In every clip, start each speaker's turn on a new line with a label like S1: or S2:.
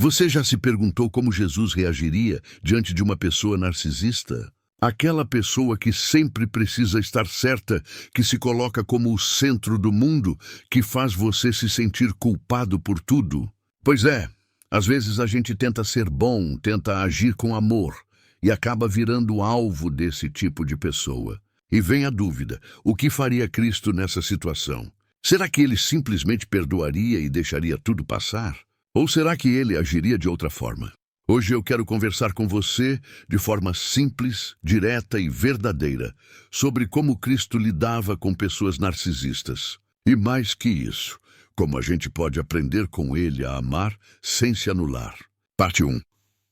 S1: Você já se perguntou como Jesus reagiria diante de uma pessoa narcisista? Aquela pessoa que sempre precisa estar certa, que se coloca como o centro do mundo, que faz você se sentir culpado por tudo. Pois é, às vezes a gente tenta ser bom, tenta agir com amor, e acaba virando alvo desse tipo de pessoa. E vem a dúvida, o que faria Cristo nessa situação? Será que ele simplesmente perdoaria e deixaria tudo passar? Ou será que ele agiria de outra forma? Hoje eu quero conversar com você de forma simples, direta e verdadeira sobre como Cristo lidava com pessoas narcisistas. E mais que isso, como a gente pode aprender com ele a amar sem se anular. Parte 1.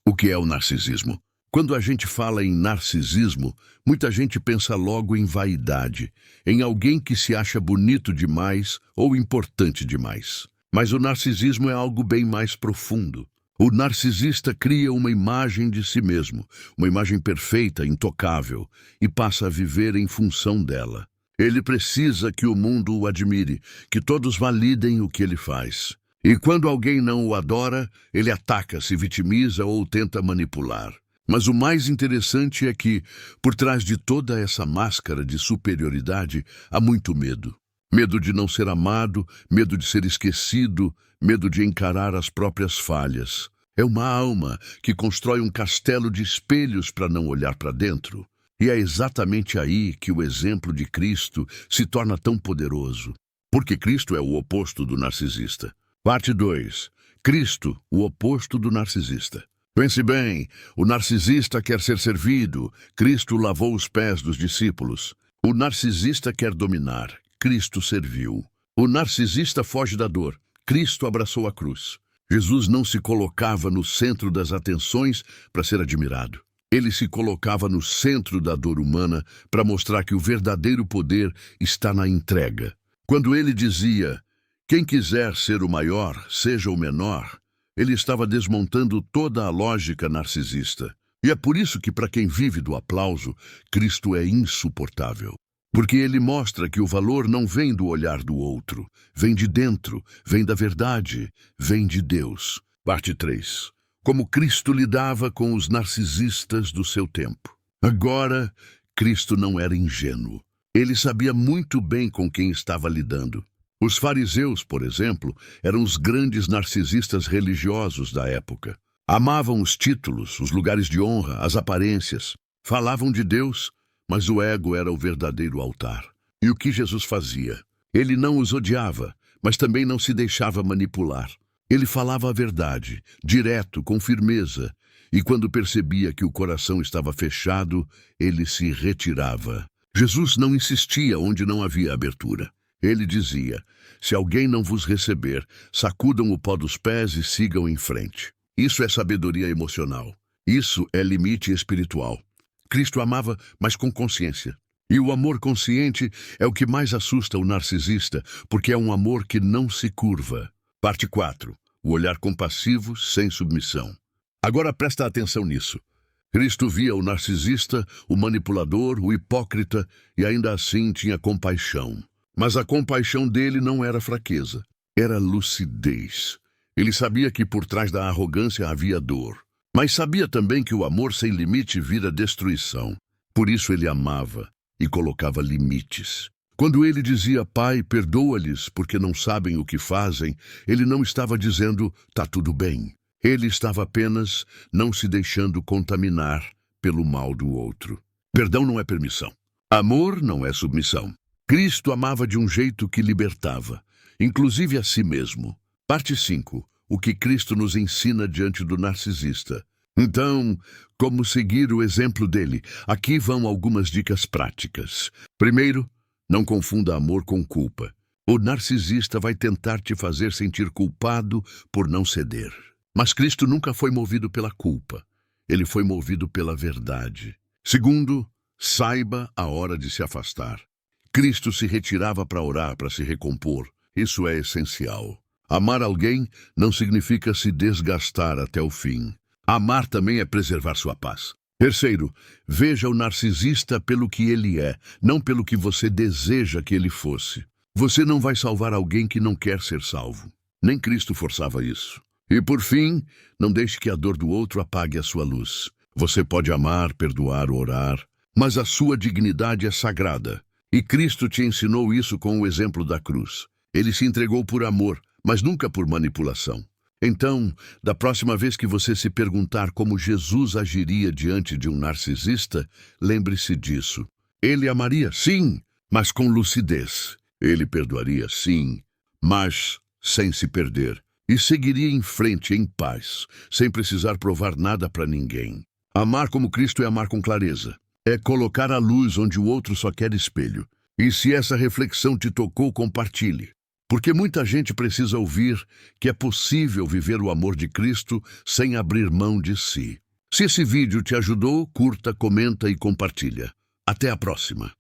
S1: O que é o narcisismo? Quando a gente fala em narcisismo, muita gente pensa logo em vaidade, em alguém que se acha bonito demais ou importante demais. Mas o narcisismo é algo bem mais profundo. O narcisista cria uma imagem de si mesmo, uma imagem perfeita, intocável, e passa a viver em função dela. Ele precisa que o mundo o admire, que todos validem o que ele faz. E quando alguém não o adora, ele ataca, se vitimiza ou tenta manipular. Mas o mais interessante é que, por trás de toda essa máscara de superioridade, há muito medo. Medo de não ser amado, medo de ser esquecido, medo de encarar as próprias falhas. É uma alma que constrói um castelo de espelhos para não olhar para dentro. E é exatamente aí que o exemplo de Cristo se torna tão poderoso. Porque Cristo é o oposto do narcisista. Parte 2. Cristo, o oposto do narcisista. Pense bem, o narcisista quer ser servido, Cristo lavou os pés dos discípulos. O narcisista quer dominar, Cristo serviu. O narcisista foge da dor, Cristo abraçou a cruz. Jesus não se colocava no centro das atenções para ser admirado. Ele se colocava no centro da dor humana para mostrar que o verdadeiro poder está na entrega. Quando ele dizia, quem quiser ser o maior, seja o menor, ele estava desmontando toda a lógica narcisista. E é por isso que, para quem vive do aplauso, Cristo é insuportável. Porque ele mostra que o valor não vem do olhar do outro, vem de dentro, vem da verdade, vem de Deus. Parte 3. Como Cristo lidava com os narcisistas do seu tempo. Agora, Cristo não era ingênuo. Ele sabia muito bem com quem estava lidando. Os fariseus, por exemplo, eram os grandes narcisistas religiosos da época. Amavam os títulos, os lugares de honra, as aparências. Falavam de Deus, mas o ego era o verdadeiro altar. E o que Jesus fazia? Ele não os odiava, mas também não se deixava manipular. Ele falava a verdade, direto, com firmeza, e quando percebia que o coração estava fechado, ele se retirava. Jesus não insistia onde não havia abertura. Ele dizia, se alguém não vos receber, sacudam o pó dos pés e sigam em frente. Isso é sabedoria emocional. Isso é limite espiritual. Cristo amava, mas com consciência. E o amor consciente é o que mais assusta o narcisista, porque é um amor que não se curva. Parte 4. O olhar compassivo sem submissão. Agora presta atenção nisso. Cristo via o narcisista, o manipulador, o hipócrita, e ainda assim tinha compaixão. Mas a compaixão dele não era fraqueza, era lucidez. Ele sabia que por trás da arrogância havia dor, mas sabia também que o amor sem limite vira destruição. Por isso ele amava e colocava limites. Quando ele dizia, Pai, perdoa-lhes porque não sabem o que fazem, ele não estava dizendo, tá tudo bem. Ele estava apenas não se deixando contaminar pelo mal do outro. Perdão não é permissão. Amor não é submissão. Cristo amava de um jeito que libertava, inclusive a si mesmo. Parte 5. O que Cristo nos ensina diante do narcisista. Então, como seguir o exemplo dele? Aqui vão algumas dicas práticas. Primeiro, não confunda amor com culpa. O narcisista vai tentar te fazer sentir culpado por não ceder. Mas Cristo nunca foi movido pela culpa. Ele foi movido pela verdade. Segundo, saiba a hora de se afastar. Cristo se retirava para orar, para se recompor. Isso é essencial. Amar alguém não significa se desgastar até o fim. Amar também é preservar sua paz. Terceiro, veja o narcisista pelo que ele é, não pelo que você deseja que ele fosse. Você não vai salvar alguém que não quer ser salvo. Nem Cristo forçava isso. E por fim, não deixe que a dor do outro apague a sua luz. Você pode amar, perdoar, orar, mas a sua dignidade é sagrada. E Cristo te ensinou isso com o exemplo da cruz. Ele se entregou por amor, mas nunca por manipulação. Então, da próxima vez que você se perguntar como Jesus agiria diante de um narcisista, lembre-se disso. Ele amaria, sim, mas com lucidez. Ele perdoaria, sim, mas sem se perder. E seguiria em frente em paz, sem precisar provar nada para ninguém. Amar como Cristo é amar com clareza. É colocar a luz onde o outro só quer espelho. E se essa reflexão te tocou, compartilhe. Porque muita gente precisa ouvir que é possível viver o amor de Cristo sem abrir mão de si. Se esse vídeo te ajudou, curta, comenta e compartilha. Até a próxima.